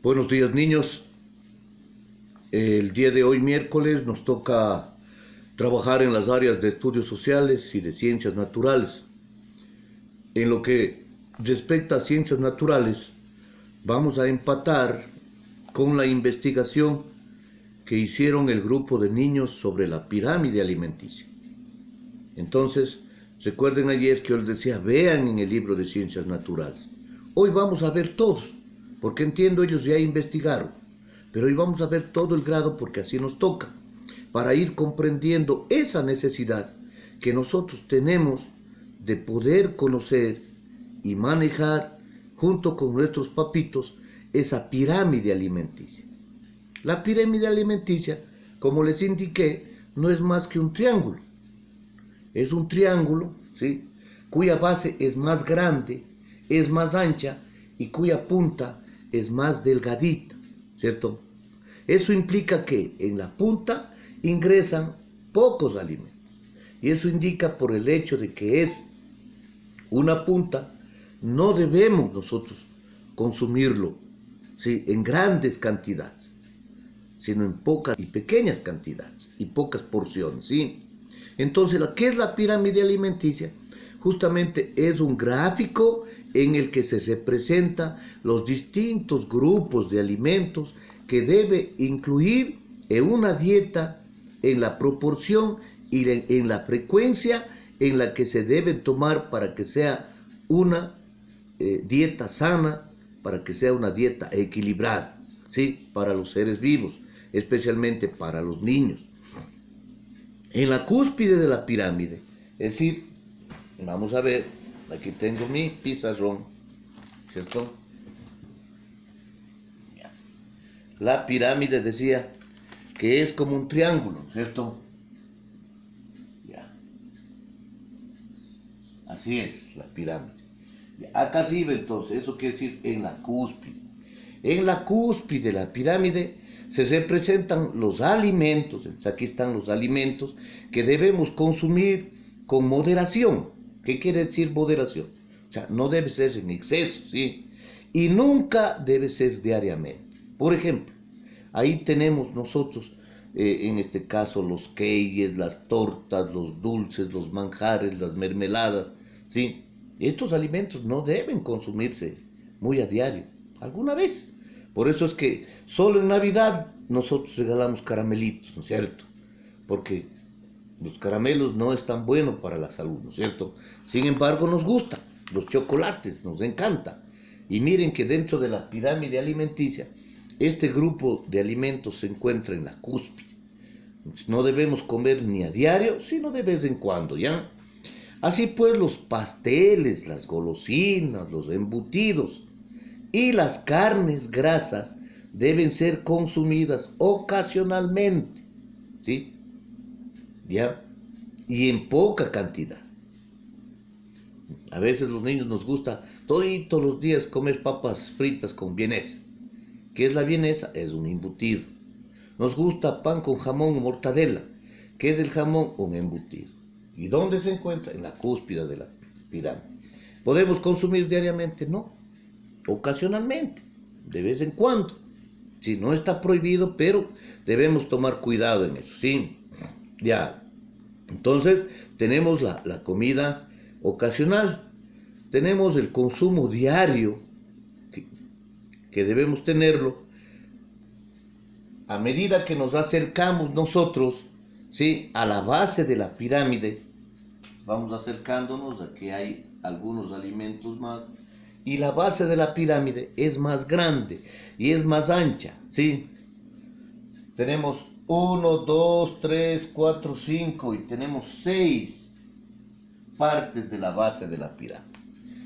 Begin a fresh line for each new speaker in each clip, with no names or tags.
Buenos días, niños. El día de hoy, miércoles, nos toca trabajar en las áreas de estudios sociales y de ciencias naturales. En lo que respecta a ciencias naturales, vamos a empatar con la investigación que hicieron el grupo de niños sobre la pirámide alimenticia. Entonces, recuerden ayer que yo les decía, vean en el libro de ciencias naturales. Hoy vamos a ver todos, porque entiendo ellos ya investigaron, pero hoy vamos a ver todo el grado porque así nos toca, para ir comprendiendo esa necesidad que nosotros tenemos de poder conocer y manejar junto con nuestros papitos esa pirámide alimenticia. La pirámide alimenticia, como les indiqué, no es más que un triángulo. Es un triángulo, ¿sí?, cuya base es más grande, es más ancha y cuya punta es más delgadita, ¿cierto? Eso implica que en la punta ingresan pocos alimentos. Y eso indica por el hecho de que es una punta, no debemos nosotros consumirlo, ¿sí?, en grandes cantidades, sino en pocas y pequeñas cantidades y pocas porciones, ¿sí? Entonces, ¿qué es la pirámide alimenticia? Justamente es un gráfico en el que se representan los distintos grupos de alimentos que debe incluir en una dieta en la proporción y en la frecuencia en la que se debe tomar para que sea una dieta sana, para que sea una dieta equilibrada, ¿sí?, para los seres vivos, especialmente para los niños. En la cúspide de la pirámide, es decir, vamos a ver, aquí tengo mi pizarrón, ¿cierto? La pirámide decía que es como un triángulo, ¿cierto? Ya. Así es la pirámide. Acá sí ve entonces, eso quiere decir en la cúspide. En la cúspide de la pirámide se representan los alimentos, aquí están los alimentos que debemos consumir con moderación. ¿Qué quiere decir moderación? O sea, no debe ser en exceso, ¿sí? Y nunca debe ser diariamente. Por ejemplo, ahí tenemos nosotros, en este caso, los queyes, las tortas, los dulces, los manjares, las mermeladas, ¿sí? Estos alimentos no deben consumirse muy a diario, alguna vez. Por eso es que solo en Navidad nosotros regalamos caramelitos, ¿no es cierto? Porque los caramelos no están buenos para la salud, ¿no es cierto? Sin embargo, nos gustan los chocolates, nos encanta. Y miren que dentro de la pirámide alimenticia, este grupo de alimentos se encuentra en la cúspide. No debemos comer ni a diario, sino de vez en cuando, ¿ya? Así pues, los pasteles, las golosinas, los embutidos y las carnes grasas deben ser consumidas ocasionalmente, ¿sí? ¿Ya? Y en poca cantidad. A veces los niños nos gusta todos los días comer papas fritas con vienesa. ¿Qué es la vienesa? Es un embutido. Nos gusta pan con jamón y mortadela. ¿Qué es el jamón? Un embutido. ¿Y dónde se encuentra? En la cúspide de la pirámide. ¿Podemos consumir diariamente? No. Ocasionalmente, de vez en cuando. Sí, no está prohibido, pero debemos tomar cuidado en eso, ¿sí? Ya. Entonces, tenemos la comida ocasional. Tenemos el consumo diario, que debemos tenerlo a medida que nos acercamos nosotros, ¿sí?, a la base de la pirámide. Vamos acercándonos, aquí hay algunos alimentos más, y la base de la pirámide es más grande y es más ancha, ¿sí? Tenemos 1, 2, 3, 4, 5 y tenemos 6 partes de la base de la pirámide.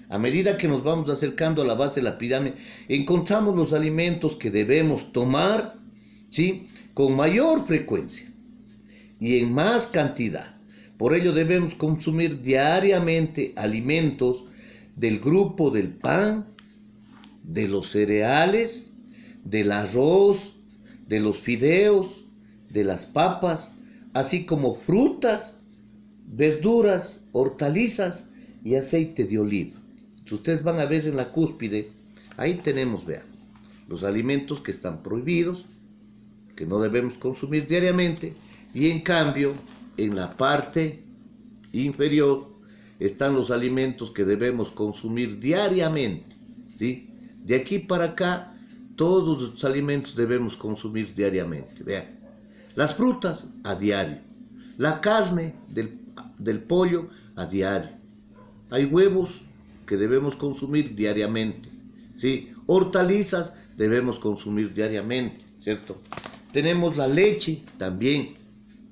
A medida que nos vamos acercando a la base de la pirámide, encontramos los alimentos que debemos tomar, ¿sí?, con mayor frecuencia y en más cantidad. Por ello debemos consumir diariamente alimentos del grupo del pan, de los cereales, del arroz, de los fideos, de las papas, así como frutas, verduras, hortalizas y aceite de oliva. Si ustedes van a ver en la cúspide, ahí tenemos, vean, los alimentos que están prohibidos, que no debemos consumir diariamente, y en cambio, en la parte inferior están los alimentos que debemos consumir diariamente, ¿sí? De aquí para acá, todos los alimentos debemos consumir diariamente. Vean, las frutas a diario, la carne del pollo a diario. Hay huevos que debemos consumir diariamente, ¿sí? Hortalizas debemos consumir diariamente, ¿cierto? Tenemos la leche también,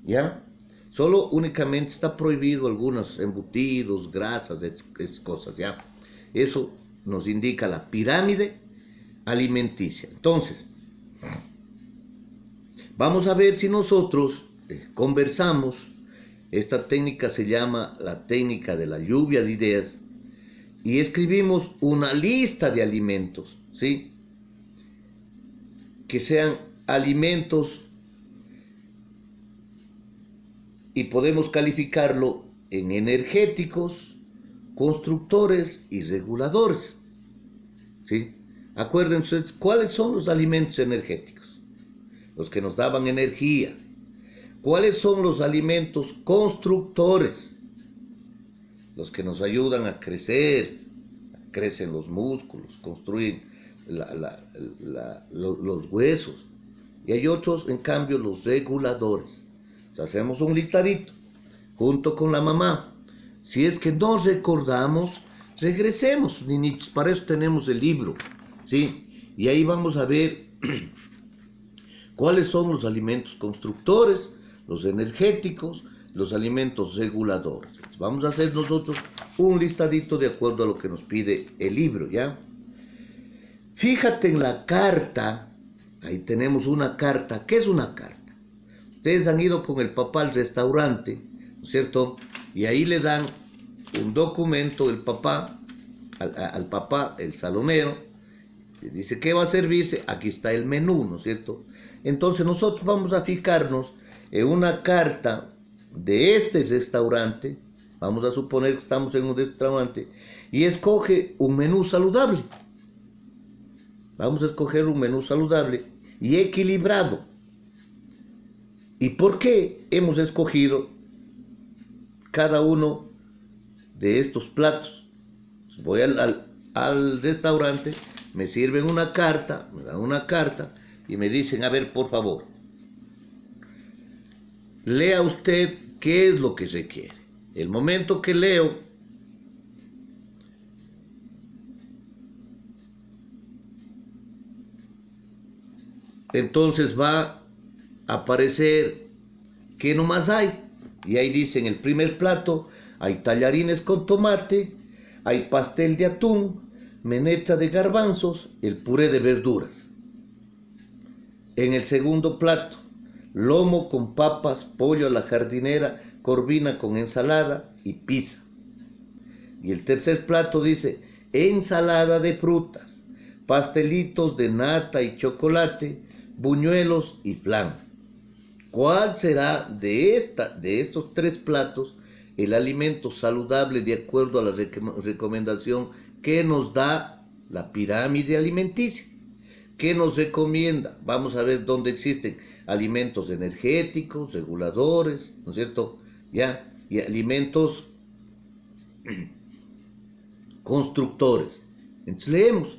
¿ya? Solo únicamente está prohibido algunos embutidos, grasas, esas cosas, ¿ya? Eso nos indica la pirámide alimenticia. Entonces, vamos a ver si nosotros conversamos. Esta técnica se llama la técnica de la lluvia de ideas y escribimos una lista de alimentos, ¿sí? Que sean alimentos y podemos calificarlo en energéticos, constructores y reguladores, ¿sí? Acuérdense, ¿cuáles son los alimentos energéticos? Los que nos daban energía. ¿Cuáles son los alimentos constructores? Los que nos ayudan a crecer, crecen los músculos, construyen los huesos. Y hay otros, en cambio, los reguladores. O sea, hacemos un listadito junto con la mamá. Si es que no recordamos, regresemos, niñitos. Para eso tenemos el libro, ¿sí? Y ahí vamos a ver cuáles son los alimentos constructores, los energéticos, los alimentos reguladores. Vamos a hacer nosotros un listadito de acuerdo a lo que nos pide el libro, ¿ya? Fíjate en la carta, ahí tenemos una carta. ¿Qué es una carta? Ustedes han ido con el papá al restaurante, ¿no es cierto? Y ahí le dan un documento, el papá, al papá, el salonero, y dice, ¿qué va a servirse? Aquí está el menú, ¿no es cierto? Entonces nosotros vamos a fijarnos en una carta de este restaurante, vamos a suponer que estamos en un restaurante, y escoge un menú saludable. Vamos a escoger un menú saludable y equilibrado. ¿Y por qué hemos escogido cada uno de estos platos? Voy al restaurante, me sirven una carta, me dan una carta y me dicen, a ver, por favor, lea usted qué es lo que se quiere. El momento que leo, entonces va a aparecer qué nomás hay. Y ahí dice, en el primer plato hay tallarines con tomate, hay pastel de atún, menecha de garbanzos, el puré de verduras. En el segundo plato, lomo con papas, pollo a la jardinera, corvina con ensalada y pizza. Y el tercer plato dice, ensalada de frutas, pastelitos de nata y chocolate, buñuelos y flan. ¿Cuál será de estos tres platos el alimento saludable de acuerdo a la recomendación que nos da la pirámide alimenticia? ¿Qué nos recomienda? Vamos a ver dónde existen alimentos energéticos, reguladores, ¿no es cierto? ¿Ya? Y alimentos constructores. Entonces leemos.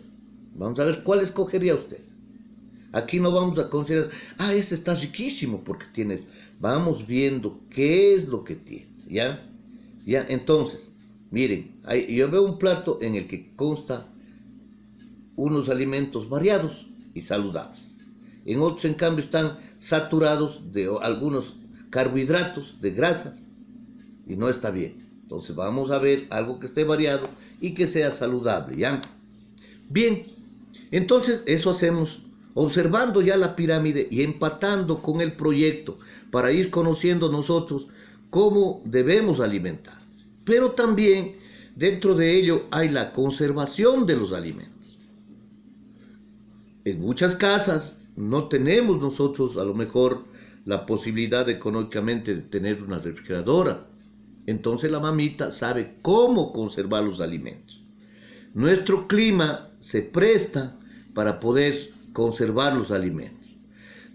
Vamos a ver cuál escogería usted. Aquí no vamos a considerar, este está riquísimo porque tienes. Vamos viendo qué es lo que tiene, ¿ya? Ya, entonces, miren, yo veo un plato en el que consta unos alimentos variados y saludables. En otros, en cambio, están saturados de algunos carbohidratos, de grasas, y no está bien. Entonces vamos a ver algo que esté variado y que sea saludable, ¿ya? Bien, entonces eso hacemos observando ya la pirámide y empatando con el proyecto para ir conociendo nosotros cómo debemos alimentar. Pero también dentro de ello hay la conservación de los alimentos. En muchas casas no tenemos nosotros a lo mejor la posibilidad económicamente de tener una refrigeradora. Entonces la mamita sabe cómo conservar los alimentos. Nuestro clima se presta para poder conservar los alimentos.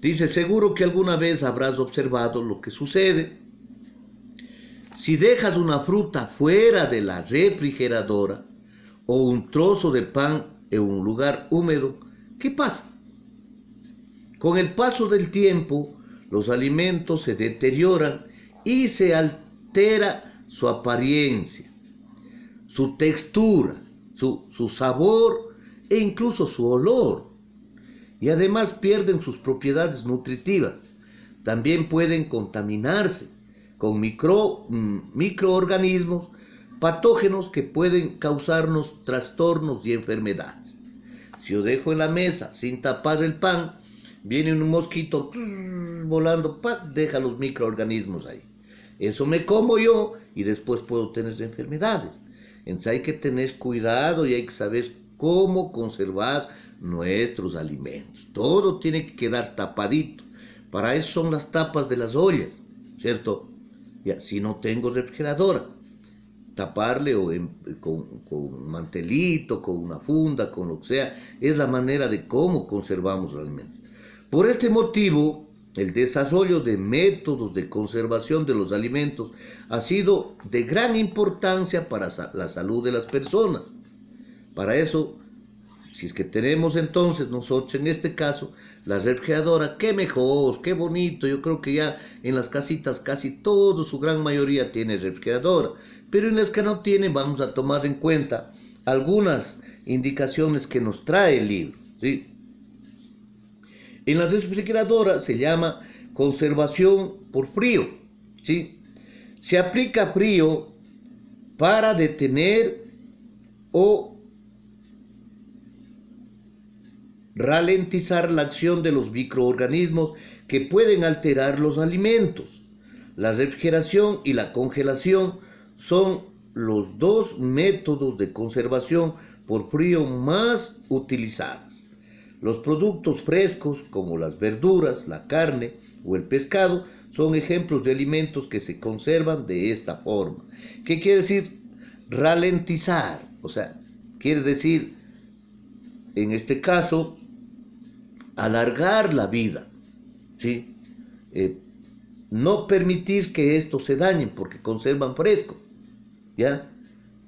Dice, seguro que alguna vez habrás observado lo que sucede si dejas una fruta fuera de la refrigeradora o un trozo de pan en un lugar húmedo. ¿Qué pasa? Con el paso del tiempo, los alimentos se deterioran y se altera su apariencia, su textura, su sabor e incluso su olor. Y además pierden sus propiedades nutritivas. También pueden contaminarse con microorganismos patógenos que pueden causarnos trastornos y enfermedades. Si yo dejo en la mesa sin tapar el pan, viene un mosquito volando, deja los microorganismos ahí. Eso me como yo y después puedo tener enfermedades. Entonces hay que tener cuidado y hay que saber cómo conservar nuestros alimentos. Todo tiene que quedar tapadito. Para eso son las tapas de las ollas, ¿cierto? Ya, si no tengo refrigeradora, taparle con un mantelito, con una funda, con lo que sea, es la manera de cómo conservamos los alimentos. Por este motivo, el desarrollo de métodos de conservación de los alimentos ha sido de gran importancia para la salud de las personas. Para eso, si es que tenemos entonces nosotros en este caso la refrigeradora, qué mejor, qué bonito. Yo creo que ya en las casitas casi todo, su gran mayoría tiene refrigeradora, pero en las que no tienen vamos a tomar en cuenta algunas indicaciones que nos trae el libro, ¿sí? En la refrigeradora se llama conservación por frío, ¿sí? Se aplica frío para detener o ralentizar la acción de los microorganismos que pueden alterar los alimentos. La refrigeración y la congelación son los dos métodos de conservación por frío más utilizados. Los productos frescos, como las verduras, la carne o el pescado, son ejemplos de alimentos que se conservan de esta forma. ¿Qué quiere decir ralentizar? O sea, quiere decir, en este caso, alargar la vida, ¿sí? No permitir que estos se dañen porque conservan fresco, ¿ya?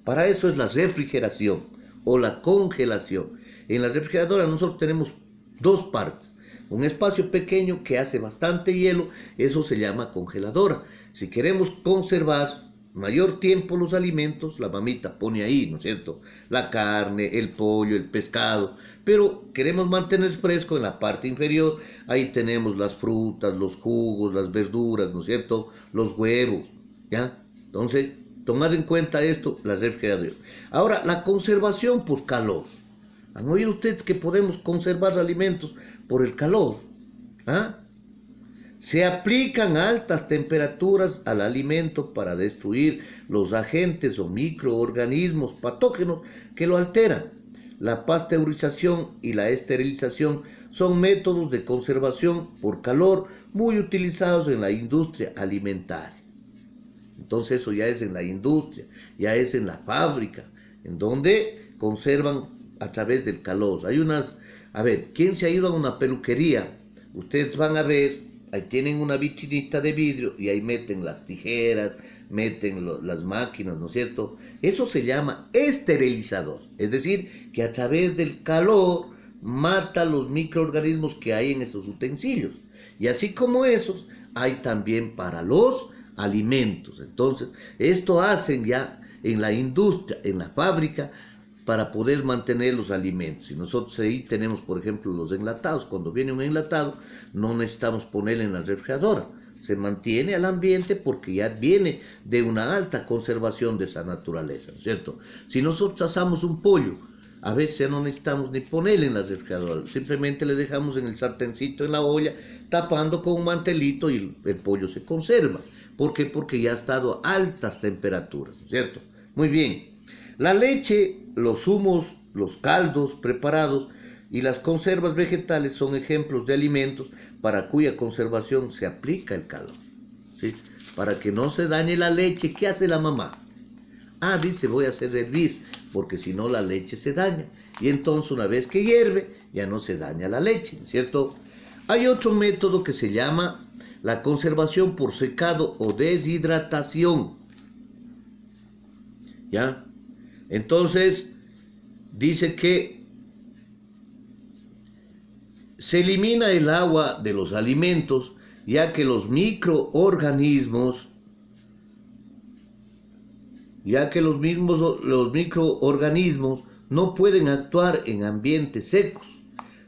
Para eso es la refrigeración o la congelación. En la refrigeradora nosotros tenemos dos partes. Un espacio pequeño que hace bastante hielo, eso se llama congeladora. Si queremos conservar mayor tiempo los alimentos, la mamita pone ahí, ¿no es cierto? La carne, el pollo, el pescado, pero queremos mantener fresco en la parte inferior, ahí tenemos las frutas, los jugos, las verduras, ¿no es cierto? Los huevos, ¿ya? Entonces, tomar en cuenta esto, la refrigeración. Ahora, la conservación por calor. ¿Han oído ustedes que podemos conservar alimentos por el calor? ¿Ah? Se aplican altas temperaturas al alimento para destruir los agentes o microorganismos patógenos que lo alteran. La pasteurización y la esterilización son métodos de conservación por calor muy utilizados en la industria alimentaria. Entonces eso ya es en la industria, ya es en la fábrica, en donde conservan a través del calor. Hay unas, a ver, ¿quién se ha ido a una peluquería? Ustedes van a ver, ahí tienen una vitrinita de vidrio y ahí meten las tijeras, meten las máquinas, ¿no es cierto? Eso se llama esterilizador, es decir, que a través del calor mata los microorganismos que hay en esos utensilios. Y así como esos, hay también para los alimentos. Entonces, esto hacen ya en la industria, en la fábrica, para poder mantener los alimentos. Y nosotros ahí tenemos, por ejemplo, los enlatados. Cuando viene un enlatado, no necesitamos ponerle en la refrigeradora. Se mantiene al ambiente porque ya viene de una alta conservación de esa naturaleza, ¿no es cierto? Si nosotros asamos un pollo, a veces ya no necesitamos ni ponerle en la refrigeradora. Simplemente le dejamos en el sartencito, en la olla, tapando con un mantelito y el pollo se conserva. ¿Por qué? Porque ya ha estado a altas temperaturas, ¿no es cierto? Muy bien. La leche, los zumos, los caldos preparados y las conservas vegetales son ejemplos de alimentos para cuya conservación se aplica el calor, ¿sí? Para que no se dañe la leche, ¿qué hace la mamá? Ah, dice, voy a hacer hervir, porque si no la leche se daña. y entonces una vez que hierve ya no se daña la leche, ¿no es cierto? Hay otro método que se llama la conservación por secado o deshidratación, ¿ya? Entonces dice que se elimina el agua de los alimentos, ya que los microorganismos no pueden actuar en ambientes secos.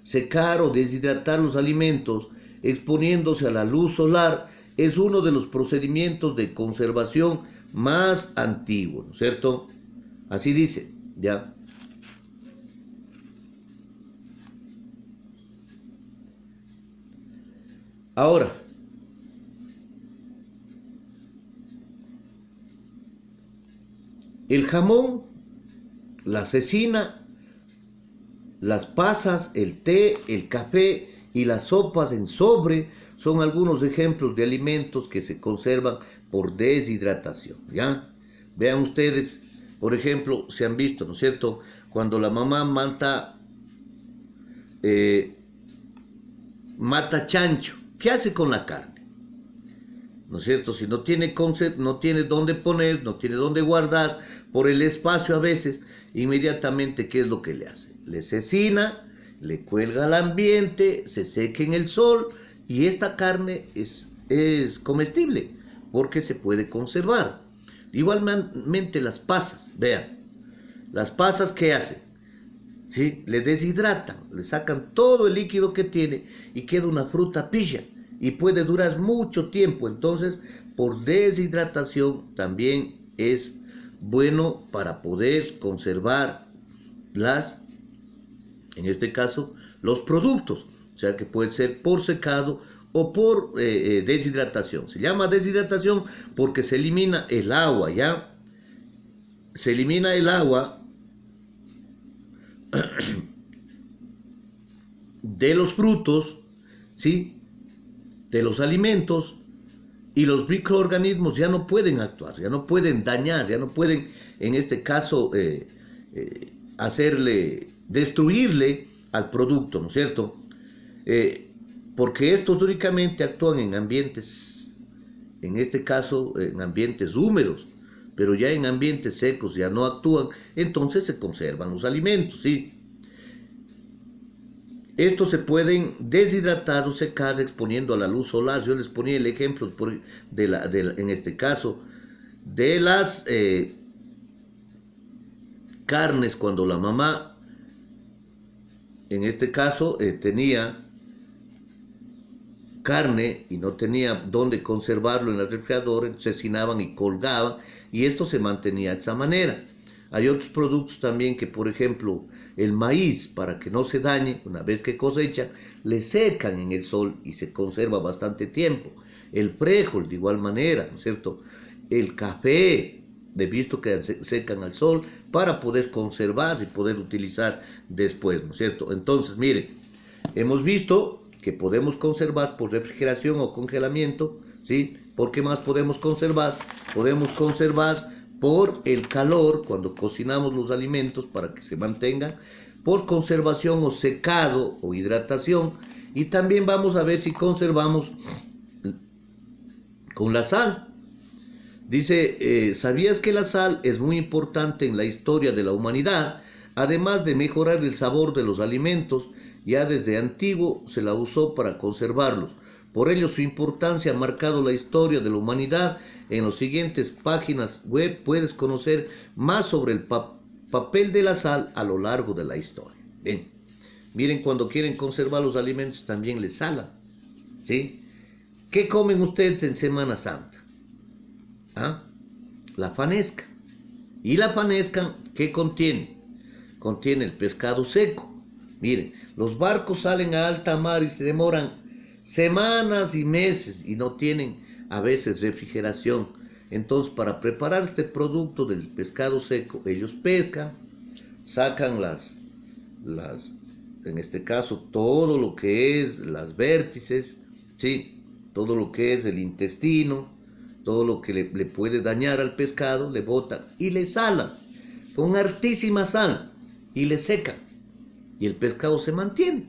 Secar o deshidratar los alimentos exponiéndose a la luz solar es uno de los procedimientos de conservación más antiguos, ¿no es cierto? Así dice, ¿ya? Ahora, el jamón, la cecina, las pasas, el té, el café y las sopas en sobre son algunos ejemplos de alimentos que se conservan por deshidratación, ¿ya? Vean ustedes, por ejemplo, se han visto, ¿no es cierto? Cuando la mamá mata chancho, ¿qué hace con la carne? ¿No es cierto? Si no tiene no tiene dónde poner, no tiene dónde guardar, por el espacio a veces, inmediatamente, ¿qué es lo que le hace? Le cecina, le cuelga al ambiente, se seca en el sol y esta carne es comestible porque se puede conservar. Igualmente las pasas, vean, las pasas ¿qué hacen? ¿Sí? Le deshidratan, le sacan todo el líquido que tiene y queda una fruta pilla y puede durar mucho tiempo. Entonces, por deshidratación también es bueno para poder conservar en este caso, los productos. O sea que puede ser por secado o por deshidratación. Se llama deshidratación porque se elimina el agua, ¿ya? Se elimina el agua de los frutos, ¿sí? De los alimentos, y los microorganismos ya no pueden actuar, ya no pueden dañar, ya no pueden, en este caso, destruirle al producto, ¿no es cierto? Porque estos únicamente actúan en ambientes, en este caso, en ambientes húmedos, pero ya en ambientes secos ya no actúan, entonces se conservan los alimentos, ¿sí? Estos se pueden deshidratar o secar exponiendo a la luz solar. Yo les ponía el ejemplo en este caso de las carnes cuando la mamá, en este caso, tenía carne y no tenía dónde conservarlo en el refrigerador, cecinaban y colgaban y esto se mantenía de esa manera. Hay otros productos también que, por ejemplo, el maíz, para que no se dañe, una vez que cosecha, le secan en el sol y se conserva bastante tiempo. El frijol, de igual manera, ¿no es cierto? El café, he visto que se secan al sol para poder conservarse y poder utilizar después, ¿no es cierto? Entonces, miren, hemos visto que podemos conservar por refrigeración o congelamiento, ¿sí? ¿Por qué más podemos conservar? Podemos conservar por el calor, cuando cocinamos los alimentos para que se mantengan, por conservación o secado o hidratación, y también vamos a ver si conservamos con la sal. Dice, ¿sabías que la sal es muy importante en la historia de la humanidad? Además de mejorar el sabor de los alimentos, ya desde antiguo se la usó para conservarlos. Por ello su importancia ha marcado la historia de la humanidad. En las siguientes páginas web puedes conocer más sobre el papel de la sal a lo largo de la historia. Bien, miren, cuando quieren conservar los alimentos también les salan, ¿sí? ¿Qué comen ustedes en Semana Santa? ¿Ah? La fanesca. ¿Y la fanesca qué contiene? Contiene el pescado seco. Miren, los barcos salen a alta mar y se demoran semanas y meses y no tienen a veces refrigeración. Entonces, para preparar este producto del pescado seco, ellos pescan, sacan en este caso, todo lo que es las vértices, ¿sí? Todo lo que es el intestino, todo lo que le puede dañar al pescado, le botan y le salan con hartísima sal y le secan. y el pescado se mantiene.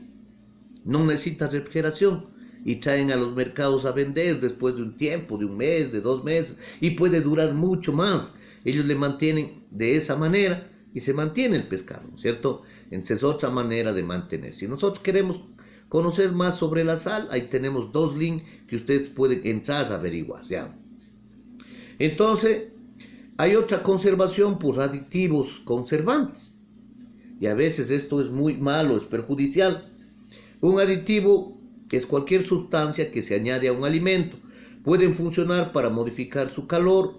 No necesita refrigeración y traen a los mercados a vender después de un tiempo, de un mes, de 2 meses, y puede durar mucho más. Ellos le mantienen de esa manera y se mantiene el pescado, ¿no es cierto? Entonces es otra manera de mantener. Si nosotros queremos conocer más sobre la sal, ahí tenemos 2 links que ustedes pueden entrar a averiguar, ¿ya? Entonces, hay otra conservación por aditivos conservantes. Y a veces esto es muy malo, es perjudicial. Un aditivo es cualquier sustancia que se añade a un alimento. Pueden funcionar para modificar su color,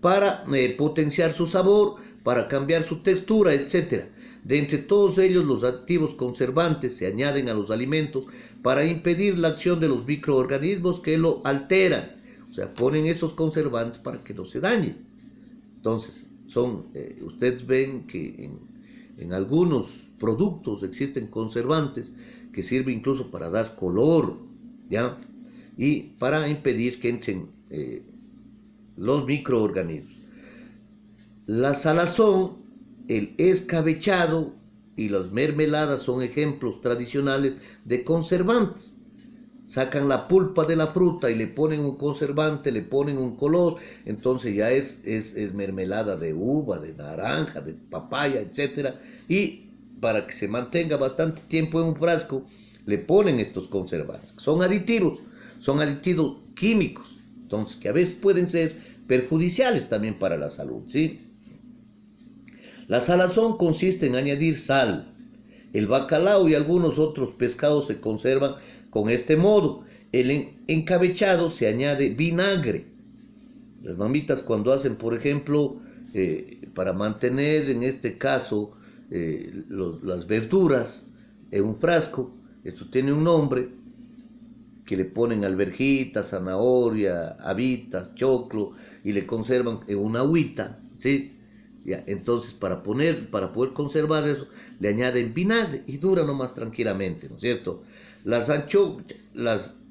para potenciar su sabor, para cambiar su textura, etc. De entre todos ellos, los aditivos conservantes se añaden a los alimentos para impedir la acción de los microorganismos que lo alteran. O sea, ponen estos conservantes para que no se dañen. Entonces, ustedes ven que en algunos productos existen conservantes que sirven incluso para dar color, ¿ya? Y para impedir que entren los microorganismos. La salazón, el escabechado y las mermeladas son ejemplos tradicionales de conservantes. Sacan la pulpa de la fruta y le ponen un conservante, le ponen un color, entonces ya es mermelada de uva, de naranja, de papaya, etc. Y para que se mantenga bastante tiempo en un frasco, le ponen estos conservantes. Son aditivos químicos, entonces que a veces pueden ser perjudiciales también para la salud, ¿sí? La salazón consiste en añadir sal. El bacalao y algunos otros pescados se conservan con este modo. El encabechado se añade vinagre. Las mamitas cuando hacen, por ejemplo, para mantener en este caso las verduras en un frasco, esto tiene un nombre, que le ponen alverjita, zanahoria, habitas, choclo, y le conservan en una agüita, ¿sí? Ya, entonces para poder conservar eso, le añaden vinagre y dura nomás tranquilamente, ¿no es cierto? Las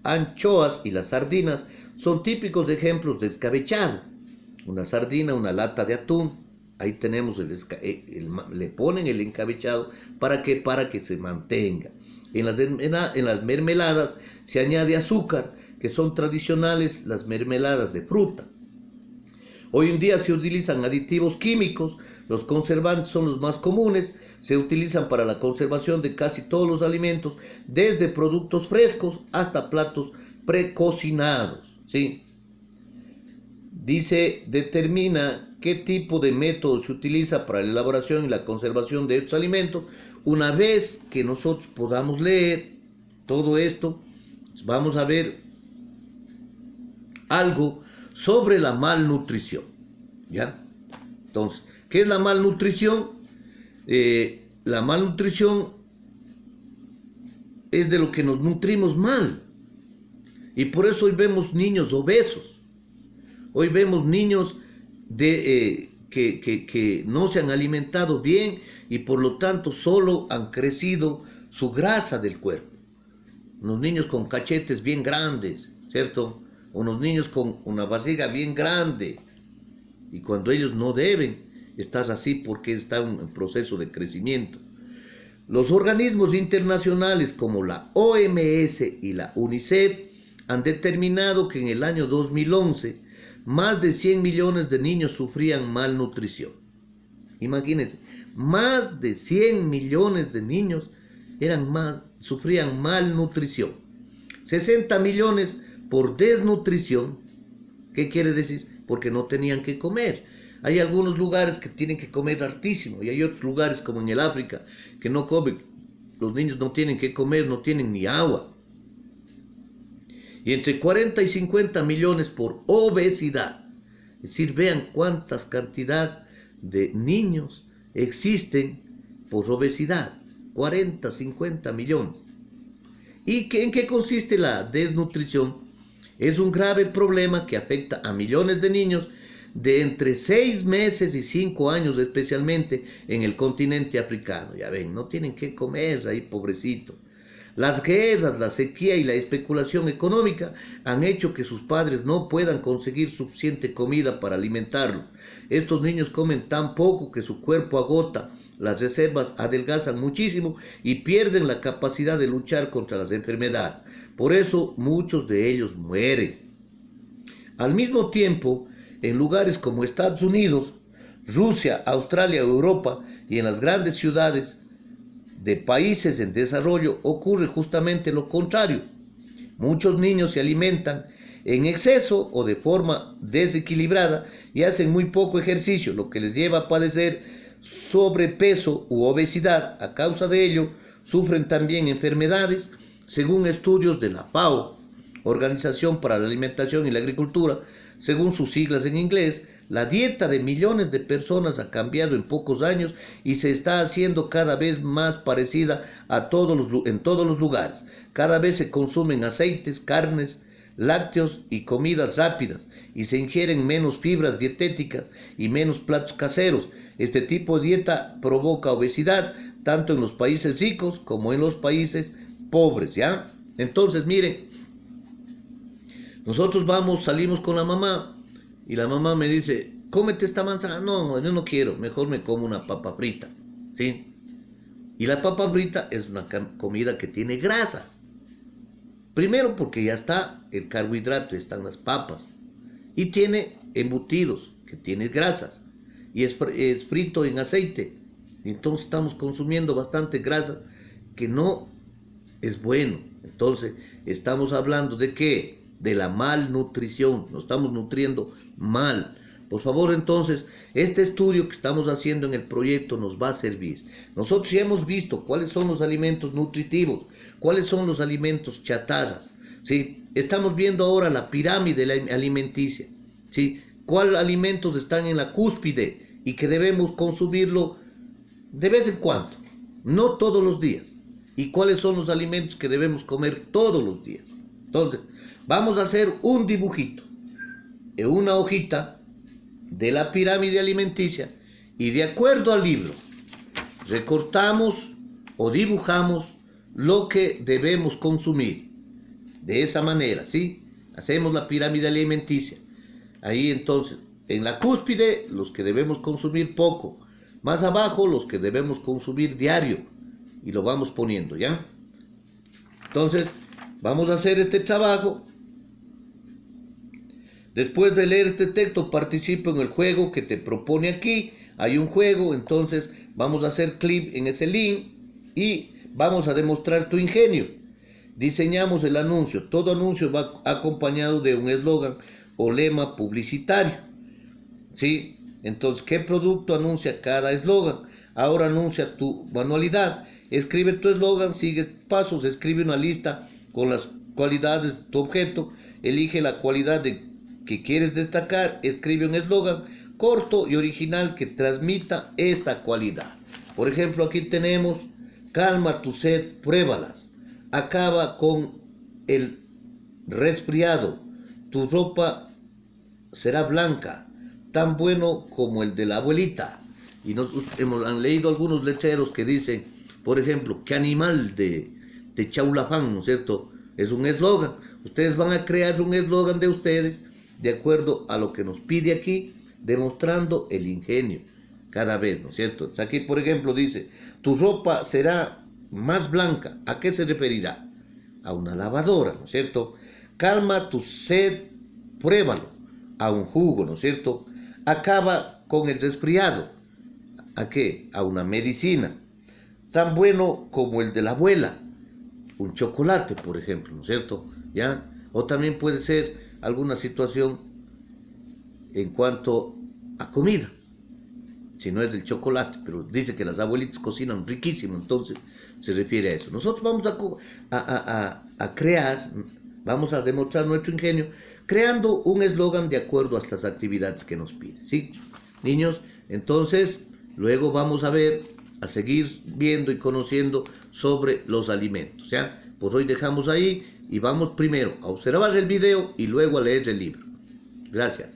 anchoas y las sardinas son típicos ejemplos de escabechado. Una sardina, una lata de atún, ahí tenemos le ponen el encabechado para que se mantenga. En las mermeladas se añade azúcar, que son tradicionales las mermeladas de fruta. Hoy en día se utilizan aditivos químicos, los conservantes son los más comunes, se utilizan para la conservación de casi todos los alimentos, desde productos frescos hasta platos precocinados, ¿sí? Dice, determina qué tipo de método se utiliza para la elaboración y la conservación de estos alimentos. Una vez que nosotros podamos leer todo esto, vamos a ver algo sobre la malnutrición, ¿ya? Entonces, ¿qué es la malnutrición? La malnutrición es de lo que nos nutrimos mal. Y por eso hoy vemos niños obesos. Hoy vemos niños que no se han alimentado bien y por lo tanto solo han crecido su grasa del cuerpo. Unos niños con cachetes bien grandes, ¿cierto? Unos niños con una barriga bien grande. Y cuando ellos no deben estar así porque están en proceso de crecimiento. Los organismos internacionales como la OMS y la UNICEF han determinado que en el año 2011 más de 100 millones de niños sufrían malnutrición. Imagínense, más de 100 millones de niños sufrían malnutrición. 60 millones por desnutrición. ¿Qué quiere decir? Porque no tenían que comer. Hay algunos lugares que tienen que comer hartísimo y hay otros lugares como en el África que no comen. Los niños no tienen que comer, no tienen ni agua. Y entre 40 y 50 millones por obesidad. Es decir, vean cuántas cantidad de niños existen por obesidad. 40, 50 millones. ¿Y en qué consiste la desnutrición? Es un grave problema que afecta a millones de niños de entre 6 meses y 5 años, especialmente en el continente africano. Ya ven, no tienen que comer ahí, pobrecito. Las guerras, la sequía y la especulación económica han hecho que sus padres no puedan conseguir suficiente comida para alimentarlos. Estos niños comen tan poco que su cuerpo agota las reservas adelgazan muchísimo y pierden la capacidad de luchar contra las enfermedades. Por eso muchos de ellos mueren. Al mismo tiempo, en lugares como Estados Unidos, Rusia, Australia, Europa y en las grandes ciudades de países en desarrollo ocurre justamente lo contrario. Muchos niños se alimentan en exceso o de forma desequilibrada y hacen muy poco ejercicio, lo que les lleva a padecer sobrepeso u obesidad. A causa de ello, sufren también enfermedades. Según estudios de la FAO, Organización para la Alimentación y la Agricultura, según sus siglas en inglés, la dieta de millones de personas ha cambiado en pocos años y se está haciendo cada vez más parecida en todos los lugares. Cada vez se consumen aceites, carnes, lácteos y comidas rápidas y se ingieren menos fibras dietéticas y menos platos caseros. Este tipo de dieta provoca obesidad tanto en los países ricos como en los países pobres, ¿ya? Entonces, miren, nosotros salimos con la mamá y la mamá me dice, cómete esta manzana. No, yo no quiero, mejor me como una papa frita, ¿sí? Y la papa frita es una comida que tiene grasas. Primero porque ya está el carbohidrato, están las papas. Y tiene embutidos, que tiene grasas. Y es frito en aceite. Entonces estamos consumiendo bastante grasas que no es bueno. Entonces estamos hablando de ¿qué? De la malnutrición. Nos estamos nutriendo mal. Por favor, entonces, este estudio que estamos haciendo en el proyecto nos va a servir. Nosotros ya hemos visto cuáles son los alimentos nutritivos, cuáles son los alimentos chatarras, ¿sí? Estamos viendo ahora la pirámide alimenticia, ¿sí? Cuáles alimentos están en la cúspide y que debemos consumirlo de vez en cuando, no todos los días. Y cuáles son los alimentos que debemos comer todos los días. Entonces, vamos a hacer un dibujito en una hojita de la pirámide alimenticia y de acuerdo al libro recortamos o dibujamos lo que debemos consumir. De esa manera, ¿sí? Hacemos la pirámide alimenticia. Ahí entonces, en la cúspide, los que debemos consumir poco. Más abajo, los que debemos consumir diario. Y lo vamos poniendo, ¿ya? Entonces, vamos a hacer este trabajo. Después de leer este texto, participa en el juego que te propone aquí. Hay un juego, entonces vamos a hacer clic en ese link y vamos a demostrar tu ingenio. Diseñamos el anuncio. Todo anuncio va acompañado de un eslogan o lema publicitario, ¿sí? Entonces, ¿qué producto anuncia cada eslogan? Ahora anuncia tu manualidad. Escribe tu eslogan, sigue pasos, escribe una lista con las cualidades de tu objeto, elige la cualidad que quieres destacar, escribe un eslogan corto y original que transmita esta cualidad. Por ejemplo, aquí tenemos, calma tu sed, pruébalas, acaba con el resfriado, tu ropa será blanca, tan bueno como el de la abuelita. Y han leído algunos lecheros que dicen, por ejemplo, qué animal de Chaulafán, ¿no es cierto? Es un eslogan. Ustedes van a crear un eslogan de ustedes de acuerdo a lo que nos pide aquí, demostrando el ingenio cada vez, ¿no es cierto? Aquí, por ejemplo, dice, tu ropa será más blanca. ¿A qué se referirá? A una lavadora, ¿no es cierto? Calma tu sed, pruébalo. A un jugo, ¿no es cierto? Acaba con el resfriado. ¿A qué? A una medicina. Tan bueno como el de la abuela. Un chocolate, por ejemplo, ¿no es cierto? ¿Ya? O también puede ser alguna situación en cuanto a comida, si no es el chocolate, pero dice que las abuelitas cocinan riquísimo, entonces se refiere a eso. Nosotros vamos a crear, vamos a demostrar nuestro ingenio, creando un eslogan de acuerdo a estas actividades que nos pide, ¿sí? Niños, entonces, luego vamos a seguir viendo y conociendo sobre los alimentos, ¿ya? Pues hoy dejamos ahí y vamos primero a observar el video y luego a leer el libro. Gracias.